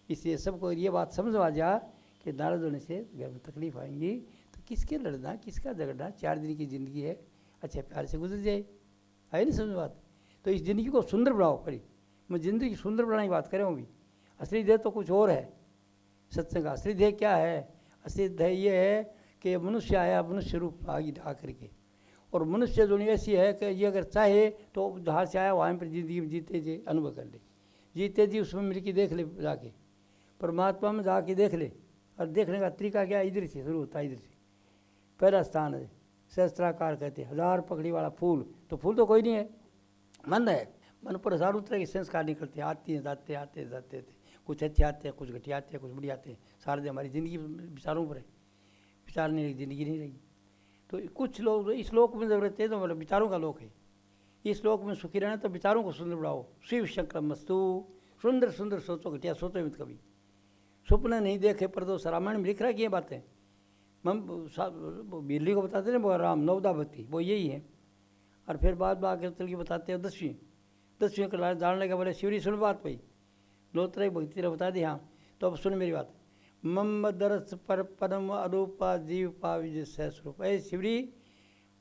इसलिए सबको ये बात समझ आ जा कि नाराज होने से घर में तकलीफ आएंगी, तो किसके लड़ना, किसका झगड़ना, 4 दिन की ज़िंदगी है, अच्छे प्यार से गुजर जाए। है नहीं समझ बात? तो इस ज़िंदगी को सुंदर बनाओ। खड़ी मैं ज़िंदगी सुंदर बनाने की बात करें हूँ भी। असली ध्येय तो कुछ और है। सत्संग का असली ध्येय क्या है? असली ध्येय ये है कि मनुष्य आया मनुष्य रूप आगे आ करके, और मनुष्य दुनिया ऐसी है कि ये अगर चाहे तो जहाँ से आया वहाँ पर ज़िंदगी में जीते जी अनुभव कर ले, जीते जी उसमें मिल के देख ले, जाके परमात्मा में जाके देख ले। और देखने का तरीका क्या? इधर से शुरू होता है। इधर से पहला स्थान है सहस्त्राकार, कहते हैं 1000 पकड़ी वाला फूल। तो फूल तो कोई नहीं है, मन है। मन पर हजारों तरह के संस्कार निकलते हैं, आते हैं जाते आते जाते थे। कुछ अच्छे आते हैं, कुछ घटिया आते हैं, कुछ बढ़िया आते हैं। सारे हमारी ज़िंदगी विचारों पर है, विचार नहीं, ज़िंदगी नहीं रही। तो कुछ लोग इस लोक में जब रहते हैं तो मतलब विचारों का लोक है। इस लोक में सुखी रहना तो विचारों को सुंदर बढ़ाओ। शिव शंकर मस्तु, सुंदर सुंदर सोचो, घटिया सोचो मत कभी। सपने नहीं देखे पर तो रामायण में लिख रहा है कि ये बातें हम बिरली को बताते हैं वो राम नवदावती, वो यही है। और फिर बाद में आगे चल के बताते हैं 10वीं क्लास जानने के बोले शिवरी सुन बात भाई, लोत्र भक्ति बता दी। हाँ तो अब सुन मेरी बात। मम दरस पर परम अरूपा जीव पा विजय सहस्वरूप। ऐ शिवरी,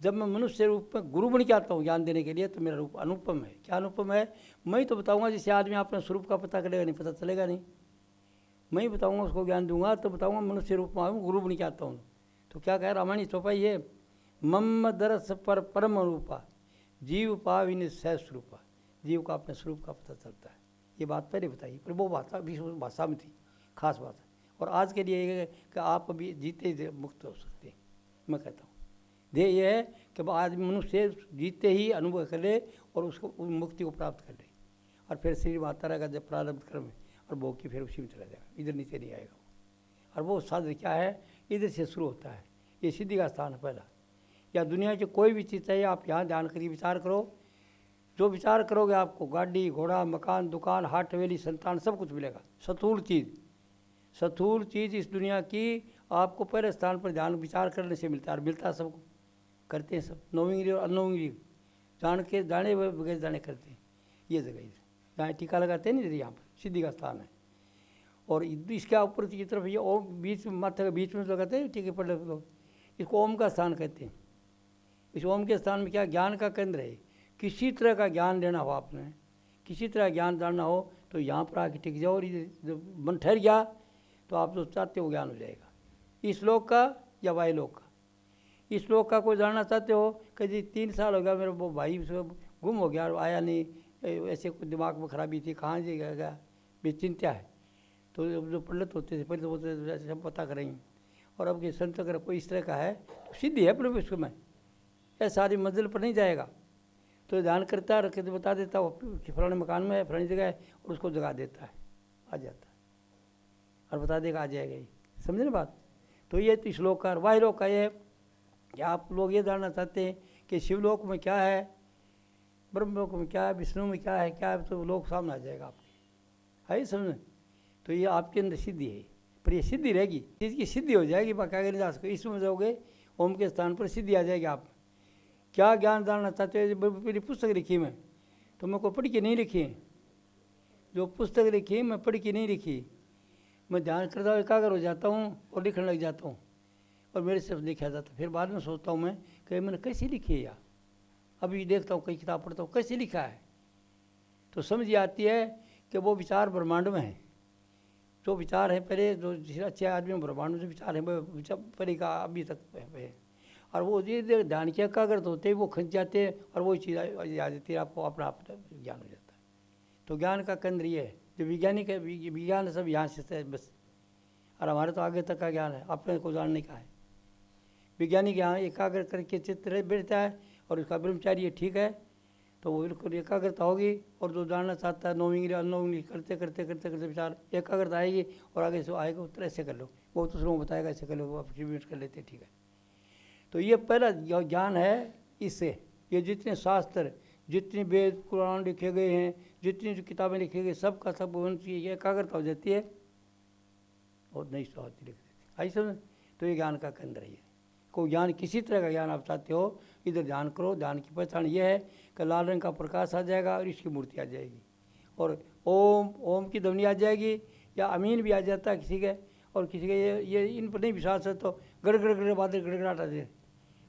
जब मैं मनुष्य रूप में गुरु बन के आता हूँ ज्ञान देने के लिए, तो मेरा रूप अनुपम है। क्या अनुपम है? मैं ही तो बताऊँगा। जिससे आदमी अपने स्वरूप का पता करेगा नहीं, पता चलेगा नहीं। मैं ही बताऊँगा, उसको ज्ञान दूंगा तो बताऊँगा मनुष्य रूप में आऊँ, गुरु बन के आता हूँ। तो क्या कह रामायण चौपाई है, मम दरस पर परम रूपा जीव पाविन सहस्वरूपा। जीव का अपने स्वरूप का पता चलता है। ये बात पहले बताई, पर वो भाषा में थी, खास बात है। और आज के लिए ये है कि आप अभी जीते ही मुक्त हो सकते हैं। मैं कहता हूँ ध्येय ये है कि आज मनुष्य जीते ही अनुभव कर ले और उसको उस मुक्ति को प्राप्त कर ले। और फिर श्री माता राय का जब प्रारंभ कर्म है और भोग की फिर उसी में चला जाएगा, इधर नीचे नहीं आएगा वो। और वो साधन क्या है? इधर से शुरू होता है। ये सिद्धि का स्थान है पहला। या दुनिया की कोई भी चीज़ चाहिए, आप यहाँ ध्यान करिए, विचार करो। जो विचार करोगे आपको गाड़ी घोड़ा मकान दुकान हाट हवेली संतान सब कुछ मिलेगा। स्थूल चीज़ इस दुनिया की आपको पहले स्थान पर ध्यान विचार करने से मिलता है। और मिलता सबको, करते हैं सब, नौवीं और अनौवीं जान के जाने बगैर जाने करते हैं। ये जगह इधर जहाँ टीका लगाते हैं नहीं, यहाँ पर सिद्धि का स्थान है। और इसके ऊपर की तरफ ये ओम बीच माथा के बीच में लगाते हैं टीके पर लोग, इसको ओम का स्थान कहते हैं। इस ओम के स्थान में क्या? ज्ञान का केंद्र है। किसी तरह का ज्ञान लेना हो आपने, किसी तरह ज्ञान जानना हो तो यहाँ पर आके टिक जाओ। और जब मन ठहर गया तो आप जो चाहते हो ज्ञान हो जाएगा, इस लोक का या वायु लोक का। इस लोक का कोई जानना चाहते हो कि जी 3 साल हो गया मेरे वो भाई गुम हो गया और आया नहीं, ऐसे कोई दिमाग में खराबी थी, कहाँ जी गया, बेचिंता है। तो जो पंडित होते थे पहले तो वो ऐसे सब पता करेंगे। और अब के संत अगर कोई इस तरह का है तो सिद्धि है प्रभु विश्व में, ऐसा सारी मंजिल पर नहीं जाएगा। तो ध्यान करता रखे तो बता देता वो फलाने मकान में है, फलानी जगह है, और उसको जगा देता है, आ जाता है और बता देगा आ जाएगा ही। समझे ना बात? तो ये तो श्लोक का। वाह लोक का ये कि आप लोग ये जानना चाहते हैं कि शिवलोक में क्या है, ब्रह्मलोक में क्या है, विष्णु में क्या है, तो लोक सामने आ जाएगा आपके। है समझ? तो ये आपके अंदर सिद्धि है, पर ये सिद्धि रहेगी, चीज़ की सिद्धि हो जाएगी, बाकी आगे नहीं जा सके। इसमें जाओगे ओम के स्थान पर सिद्धि आ जाएगी। आप क्या ज्ञान जानना चाहते हो? मेरी पुस्तक लिखी मैं, तो मैं को पढ़ के नहीं लिखी है। जो पुस्तक लिखी मैं पढ़ के नहीं लिखी, मैं ध्यान करता हूँ, एकाग्र हो जाता हूँ और लिखने लग जाता हूँ, और मेरे से लिखा जाता। फिर बाद में सोचता हूँ मैं कि मैंने कैसे लिखी है यार। अभी देखता हूँ, कई किताब पढ़ता हूँ, कैसे लिखा है, तो समझ आती है कि वो विचार ब्रह्मांड में है। जो विचार है पहले, जो अच्छे आदमी ब्रह्मांड में जो विचार है वो विचार पहले का अभी तक है। और वो ये ध्यान के एकाग्र होते वो खंच जाते हैं और वो चीज़ याद आती है, आपको अपना आप ज्ञान हो जाता है। तो ज्ञान का केंद्र ये है। जो वैज्ञानिक है, विज्ञान सब यहाँ से है बस, और हमारे तो आगे तक का ज्ञान है, अपने को जानने का है। वैज्ञानिक यहाँ एकाग्र करके चित्र बैठता है और उसका ब्रह्मचारी ठीक है, तो वो बिल्कुल एकाग्रता होगी। और जो जानना चाहता है नौवीं अनौवीं करते करते करते करते विचार एकाग्रता आएगी, और आगे से आएगा उतर ऐसे कर लो, वो दूसरों को बताएगा ऐसे कर लो, वो एग्रीमेंट कर लेते ठीक है। तो ये पहला ज्ञान है। इससे ये जितने शास्त्र, जितने वेद कुरान लिखे गए हैं, जितनी जो किताबें लिखी गई, सब का सब ये एकाग्रता हो जाती है और नई स्वास्थ्य लिख देती है। आई समझ? तो ये ज्ञान का केंद्र है। कोई ज्ञान, किसी तरह का ज्ञान आप चाहते हो, इधर ध्यान करो। ध्यान की पहचान ये है कि लाल रंग का प्रकाश आ जाएगा और इसकी मूर्ति आ जाएगी, और ओम की ध्वनि आ जाएगी। या अमीन भी आ जाता है किसी के, और किसी के ये इन पर नहीं विश्वास है तो गड़गड़ बादल गड़गड़ाटा दे,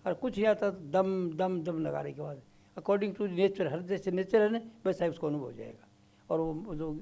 और कुछ नहीं आता तो दम दम दम लगाने के बाद अकॉर्डिंग टू नेचर, हर जैसे नेचर है ना वैसा ही उसको अनुभव हो जाएगा, और वो जो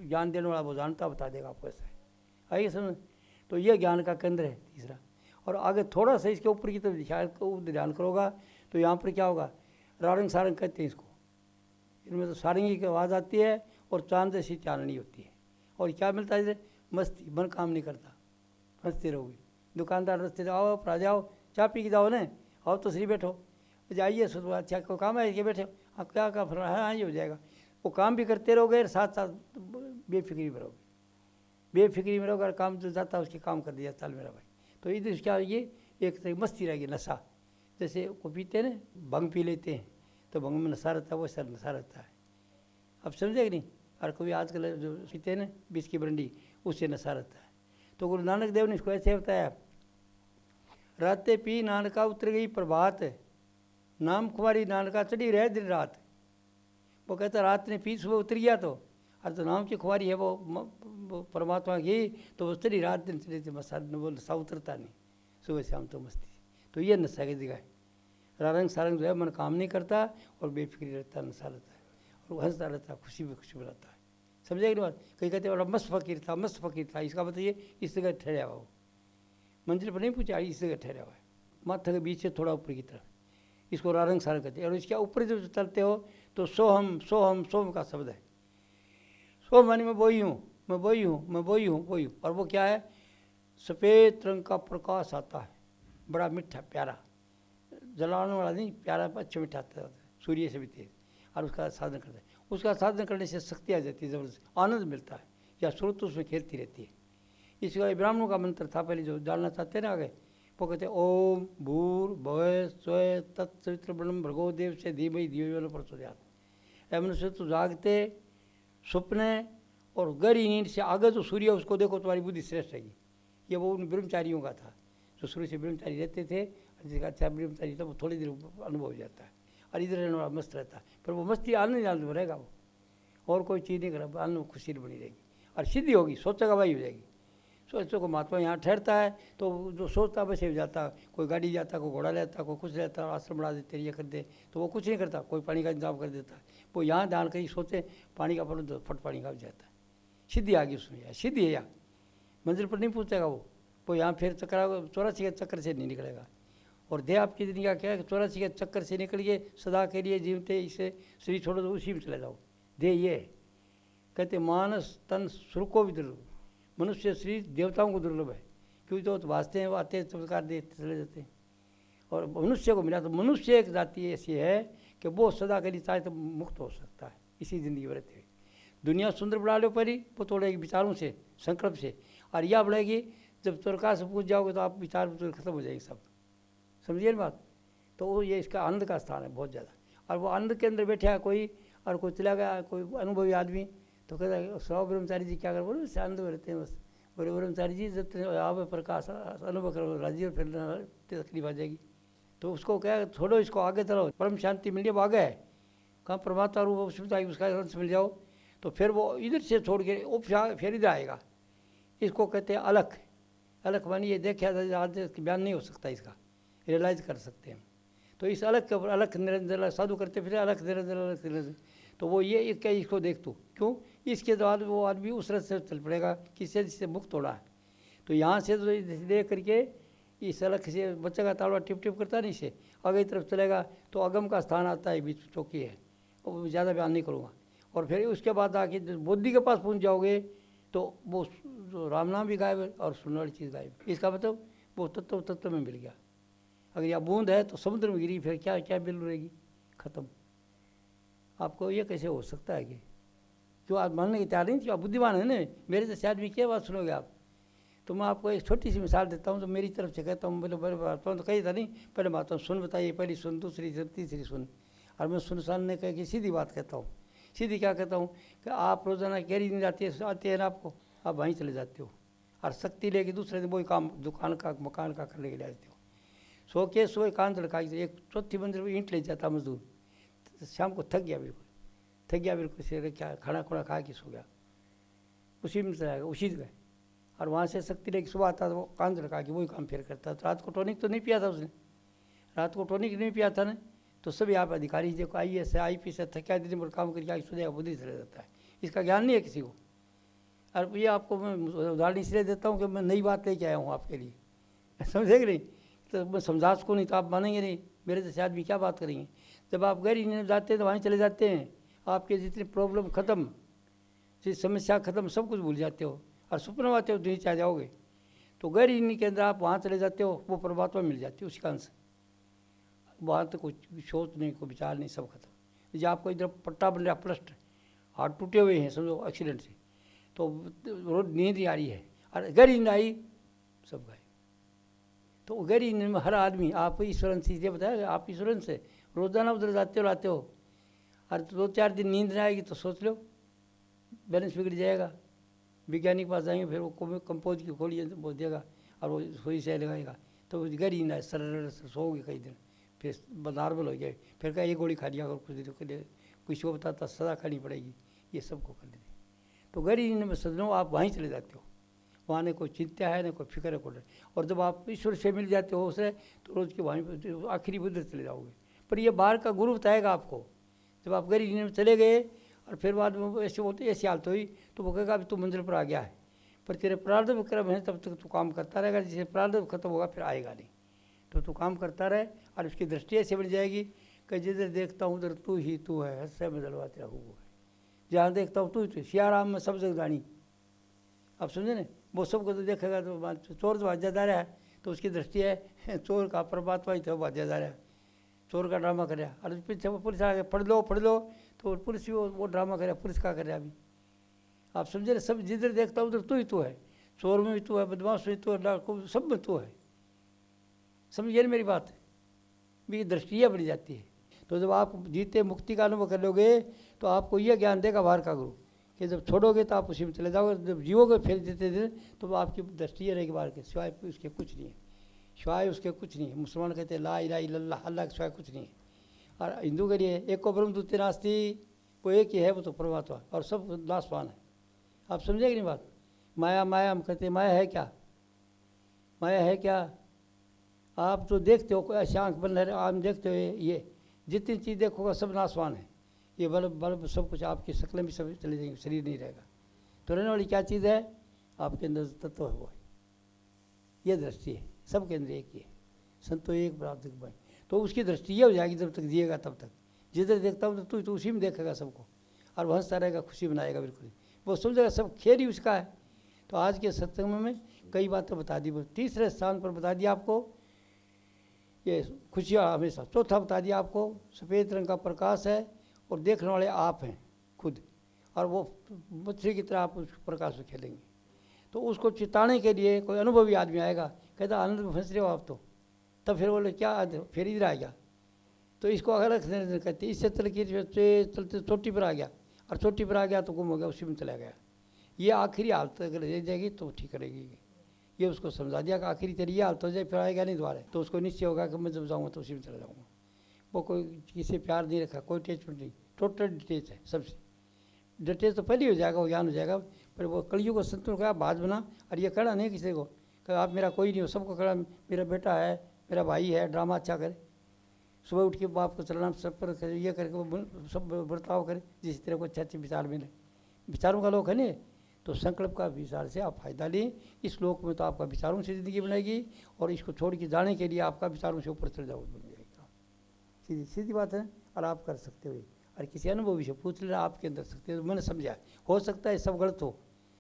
ज्ञान देने वाला वो जानता बता देगा आपको ऐसा है। आइए समझ। तो ये ज्ञान का केंद्र है तीसरा। और आगे थोड़ा सा इसके ऊपर की तरफ ध्यान करोगा तो यहाँ पर क्या होगा, रारंग सारंग कहते हैं इसको, इनमें तो सारंगी की आवाज़ आती है और चांद जैसी चांदनी होती है, और क्या मिलता है मस्ती, मन काम नहीं करता, हंसते रहोगे। दुकानदार रस्ते आओ आ जाओ, चाय पी के जाओ ना, आओ तो सही बैठो, जाइए सुबह अच्छा को काम है कि बैठे, हाँ क्या का फल है, हाँ ये हो जाएगा। वो काम भी करते रहोगे, साथ साथ बेफिक्री में रहोगे, बेफिक्री में रहोगे, काम जो जाता है उसके काम कर दिया चल मेरा भाई। तो इधर क्या ये एक तरह मस्ती रहेगी, नशा, जैसे वो पीते हैं ना, भंग पी लेते हैं तो भंग में नशा रहता है, वो सर नशा रहता है। अब समझे कि नहीं। और कभी आजकल जो पीते हैं ना बीच की बरंडी, उससे नशा रहता है। तो गुरु नानक देव ने इसको ऐसे बताया, राते पी नानका उतर गई प्रभात, नाम कुमारी नानका चढ़ी रहे दिन रात। वो कहता रात ने पी सुबह उतर गया, तो और तो नाम की कुमारी है वो परमात्मा की, तो वो चढ़ी रात दिन चढ़ी, वो नशा उतरता नहीं सुबह शाम तो मस्ती। तो ये नशा की जगह है। रारंग सारंग जो है मन काम नहीं करता और बेफिक्री रहता, नशा रहता है, और वो हंसता रहता है, खुशी में खुशी बनाता है। समझे कि नहीं बात। कहीं कहते बड़ा मस्त फकीर था, मस्त फकीर था, इसका बताइए इस जगह ठहरा हुआ, वो मंजिल पर नहीं पूछा, इस जगह ठहरा हुआ है, माथा के बीच से थोड़ा ऊपर की तरफ, इसको रारंग सारंग कहते हैं। और इसके ऊपर जब चलते हो तो सोहम सोहम सोम का शब्द है। सोम मानी मैं वही हूँ, मैं वही हूँ, मैं वही हूँ, वही हूँ। और वो क्या है, सफ़ेद रंग का प्रकाश आता है, बड़ा मीठा प्यारा, जलाने वाला नहीं, प्यारा अच्छा मीठा आता है, सूर्य से भी तेज, और उसका साधन करता है। उसका साधन करने से शक्ति आ जाती है, ज़बरदस्त आनंद मिलता है, या स्रोत उसमें खेलती रहती है। इसका ब्राह्मणों का मंत्र था पहले, जो जानना चाहते हैं ना आगे, वो कहते ओम भूर भय स्वय तत्सवित्र ब्रह्म भर्गो देव से धीमहि धियो न प्रचोदयात्। मनुष्य तो जागते सपने और गहरी नींद से आगे जो सूर्य उसको देखो तुम्हारी बुद्धि श्रेष्ठ रहेगी। ये वो उन ब्रह्मचारियों का था जो शुरू से ब्रह्मचारी रहते थे, जिसका अच्छा ब्रह्मचारी था वो थोड़ी देर अनुभव हो जाता है, और इधर रहने वाला मस्त रहता है, पर वो मस्ती आनंद आनंद में रहेगा वो, और कोई चीज़ नहीं करा, आनंद में खुशी बनी रहेगी, और सिद्धि होगी, सोचेगा वही हो जाएगी। सोचो को महात्मा यहाँ ठहरता है तो जो सोचता वैसे हो जाता, कोई गाड़ी जाता, कोई घोड़ा लेता, कोई कुछ लेता, आश्रम बना देते, ये कर दे, तो वो कुछ नहीं करता, कोई पानी का इंतजाम कर देता है, वो यहाँ ध्यान कहीं सोचे पानी का पड़ो तो फट पानी का हो जाता है, सिद्धि आ गई उसमें, सिद्धि है यहाँ, मंजिल पर नहीं पहुँचेगा वो यहाँ फिर चक्कर 84 के चक्कर से नहीं निकलेगा। और देह आपकी दुनिया का क्या है, 84 के चक्कर से निकल के सदा के लिए जीवते, इसे शरीर छोड़ो तो उसी में चले जाओ। देह ये है, कहते मानस तन सुर को भी दुर्लभ, मनुष्य शरीर देवताओं को दुर्लभ है, क्योंकि तो वास्ते हैं, वो आते हैं चमत्कार देते चले जाते हैं। और मनुष्य को मिला तो मनुष्य एक जाति ऐसी है कि वो सदा के लिए चाहे तो मुक्त हो सकता है इसी ज़िंदगी में रहते हुए। दुनिया सुंदर बना लो परी, वो तोड़ेगी विचारों से, संकल्प से, और यह बढ़ेगी जब त्वरका से पूछ जाओगे तो आप विचार खत्म हो जाएगी सब। समझिए ना बात। तो वो ये इसका आनंद का स्थान है बहुत ज़्यादा, और वो आनंद के अंदर बैठा है कोई, और कोई चला गया कोई अनुभवी आदमी, तो कहता है सौ ब्रह्मचारी जी क्या कर, बोलो आनंद में रहते हैं बस, बोले ब्रह्मचारी जी जब आप प्रकाश अनुभव करो राज्य फिर तकलीफ आ जाएगी। तो उसको क्या छोड़ो, इसको आगे चलो, परम शांति मिल जाए, वो आगे है कहाँ परमात्मा रूप उसका रंस मिल जाओ, तो फिर वो इधर से छोड़ के फिर इधर आएगा। इसको कहते हैं अलख। अलख मानी ये देखा आज बयान नहीं हो सकता, इसका रियलाइज कर सकते हैं। तो इस अलग के ऊपर अलग निरंजन साधु करते फिर अलग निरंजन अलग निरंजन, तो वो ये इसको देख तू क्यों, इसके बाद वो आदमी उस रस से चल पड़ेगा किससे जिससे मुक्त होना है। तो यहाँ से तो देख करके इस अलग से बच्चे का तालवा टिप टिप करता नहीं, से आगे तरफ चलेगा तो अगम का स्थान आता है, बीच चौकी है, वो ज़्यादा बयान नहीं करूँगा। और फिर उसके बाद आके बुद्धि के पास पहुँच जाओगे तो वो जो राम नाम भी गायब है और सुनने वाली चीज़ गायब। इसका मतलब वो तत्व में मिल गया। अगर यह बूंद है तो समुद्र में गिरी, फिर क्या क्या बिल रहेगी, ख़त्म। आपको ये कैसे हो सकता है कि क्यों आप मानने की तैयार नहीं थी, आप बुद्धिमान है ना, मेरे जैसे आदमी क्या बात सुनोगे आप। तो मैं आपको एक छोटी सी मिसाल देता हूँ, तो मेरी तरफ से कहता हूँ, बोले बड़े बात तो कही था नहीं, पहले बात सुन बताइए, पहली सुन, दूसरी सुन, तीसरी सुन, और मैं सुनने कह के सीधी बात कहता हूँ। सीधी क्या कहता हूँ कि आप रोज़ाना गहरी नींद आती है ना आपको, आप वहीं चले जाते हो और शक्ति लेके दूसरे दिन वही काम दुकान का मकान का करने के लिए आते हो। सो के सोए कान तड़का, एक चौथी मंजिल पर ईंट ले जाता मजदूर, तो शाम को थक गया बिल्कुल, थक गया बिल्कुल, से क्या खाना खुना खा के सो गया, उसी में चलाएगा, उसी जगह। और वहाँ से शक्ति लेके सुबह आता तो वो कांध रखा कि वही काम फिर करता। तो रात को टॉनिक तो नहीं पिया था उसने, रात को टॉनिक नहीं पिया था ना, तो सब यहाँ पर अधिकारी देखो IAS है IP से थका दिन भर काम करके आगे सुधेगा बुद्धि चला जाता है, इसका ज्ञान नहीं है किसी को। और ये आपको मैं उदाहरण इसलिए देता हूँ कि मैं नई बात लेके आया हूँ आपके लिए, समझे कि नहीं। तो मैं समझा उसको नहीं तो आप मानेंगे नहीं, मेरे जैसे आदमी क्या बात करेंगे। जब आप गैर इंजीनियर जाते हैं तो वहीं चले जाते हैं, आपके जितनी प्रॉब्लम ख़त्म, जिस समस्या ख़त्म, सब कुछ भूल जाते हो और सपना आते हो तो नीचे आ जाओगे। तो गैर इंजीनियर के अंदर आप वहाँ चले जाते हो, वो परमात्मा मिल जाती है उसका अंश। वहाँ तो कुछ सोच नहीं, कोई विचार नहीं, सब खत्म। जब आपको इधर पट्टा बन रहा प्लस्ट, हाथ टूटे हुए हैं समझो एक्सीडेंट से, तो रोज नींद ही आ रही है और गैर नींद आई, सब गए। तो गैर नींद में हर आदमी, आप ईश्वरंश ये बताया, आप ईश्वरंश से रोजाना उधर जाते हो लाते हो, और 2-4 दिन नींद नहीं आएगी तो सोच लो बैलेंस बिगड़ जाएगा। वैज्ञानिक पास जाएंगे, फिर वो कंपोज की खोली वो देगा और वो सुई से लगाएगा, तो गैर नींद आए, सरल सोओगे कई दिन, फिर नॉर्मल हो जाए, फिर क्या ये गोली खा लिया अगर कुछ दिन के लिए, किसी को बताता सजा खानी पड़ेगी, ये सबको कर लेते। तो गरीब में सजनों आप वहीं चले जाते हो, वहाँ न कोई चिंता है न कोई फिक्र है कोई। और जब आप ईश्वर से मिल जाते हो उससे, तो रोज़ के वहीं आखिरी बुद्धि चले जाओगे। पर ये बाहर का गुरु बताएगा आपको। जब आप गरीब में चले गए और फिर बाद में ऐसे होते ऐसी हालत हुई, तो वो कहेगा अभी तू मंजिल पर आ गया है, पर तेरे प्रारब्ध क्रम है तब तक तू काम करता रहेगा, जिसे प्रारब्ध खत्म होगा फिर आएगा नहीं। तो तू काम करता रहे और उसकी दृष्टि ऐसे बन जाएगी कि जिधर देखता हूँ उधर तू ही तू है, हंस में दलवाते रहूँ। जहाँ देखता हूँ तू ही, सियाराम में सब जगह जानी, आप समझे ना। वो सबको तो देखेगा तो चोर तो भाज्यादार है, तो उसकी दृष्टि है चोर का परमात्मा ही था, भाज्यादार है, चोर का ड्रामा कर रहा। और पीछे वो पुलिस आ गया, पढ़ लो, तो पुलिस भी वो ड्रामा कर रहा, पुलिस का कर रहा अभी, आप समझे ना। सब जिधर देखता हूँ उधर तू ही तू है, चोर में भी तू है, बदमाश में तू है, डाकू सब में तू है, समझिए ना मेरी बात। भी दृष्टियाँ बनी जाती है। तो जब आप जीते मुक्ति का अनुभव कर लोगे तो आपको यह ज्ञान देगा बाहर का गुरु कि जब छोड़ोगे तो आप उसी में चले जाओगे, जब जीवोगे फिर जीते दिन तो आपकी दृष्टि रहेगी बाहर के, सिवाय उसके कुछ नहीं है, सिवाय उसके कुछ नहीं है। मुसलमान कहते हैं ला इलाहा इल्लल्लाह, अल्लाह के सिवाय कुछ नहीं है। और हिंदू के लिए एक को ब्रह्म द्वितीय नास्ति, वो एक ही है, वो तो परमात्मा, और सब नाशवान है। आप समझेगी नहीं बात। माया माया हम कहते हैं, माया है क्या, माया है क्या। आप जो देखते हो ऐसे आँख बंद है, आप देखते हो ये जितनी चीज़ देखोगा सब नाशवान है। ये बल्ब बल्ब सब कुछ आपकी शक्लें भी सब चली जाएंगी, शरीर नहीं रहेगा। तो रहने वाली क्या चीज़ है, आपके अंदर तत्व है वो है, ये दृष्टि है। सबके अंदर एक ही है, संतो एक प्राप्त भाई। तो उसकी दृष्टि ये हो जाएगी जब तक जिएगा तब तक, जिधर देखता हूँ तो तू उसी में देखेगा सबको, और वह हंसता रहेगा, खुशी बनाएगा बिल्कुल, वो समझेगा सब खेल ही उसका है। तो आज के सत्संग में कई बातें बता दी, तीसरे स्थान पर बता दिया आपको ये खुशियाँ हमेशा। चौथा बता दिया आपको सफ़ेद रंग का प्रकाश है और देखने वाले आप हैं खुद, और वो मछली की तरह आप उस प्रकाश में खेलेंगे। तो उसको चिताने के लिए कोई अनुभवी आदमी आएगा, कहता आनंद में फंस रहे हो आप, तो तब फिर बोले क्या फिर इधर आ गया, तो इसको अगर कहते इससे चलते चोटी पर आ गया, और चोटी पर आ गया तो गुम हो गया, उसी में चला गया। ये आखिरी हालत अगर रह जाएगी तो ठीक रहेगी। ये उसको समझा दिया कि आखिरी तेरी ये हालत हो जाए फिर आएगा नहीं दोबारा। तो उसको निश्चय होगा कि मैं जब जाऊँगा तो उसी में चला जाऊँगा। वो कोई किसी प्यार नहीं रखा, कोई अटैचमेंट नहीं, टोटल डिटेच है सबसे। डिटेच तो पहले हो जाएगा, वो ज्ञान हो जाएगा, पर वो कलियुग को संतुलन का बात बना। और ये कहना नहीं किसी को कि आप मेरा कोई नहीं हो, सबको कहना मेरा बेटा है, मेरा भाई है, ड्रामा अच्छा करे, सुबह उठ के बाप को चलना सब पर करे, ये करके वो सब बर्ताव करे जिस तरह को अच्छे अच्छे विचार मिले। विचारों का लोक है ना, तो संकल्प का विचार से आप फायदा लें। इस लोक में तो आपका विचारों से ज़िंदगी बनेगी, और इसको छोड़ के जाने के लिए आपका विचारों से ऊपर चल जाओ बन जाएगा। सीधी सीधी बात है, और आप कर सकते हो। और किसी अनुभवी से पूछ लेना, आपके अंदर सकते हो, मैंने समझा हो सकता है सब गलत हो,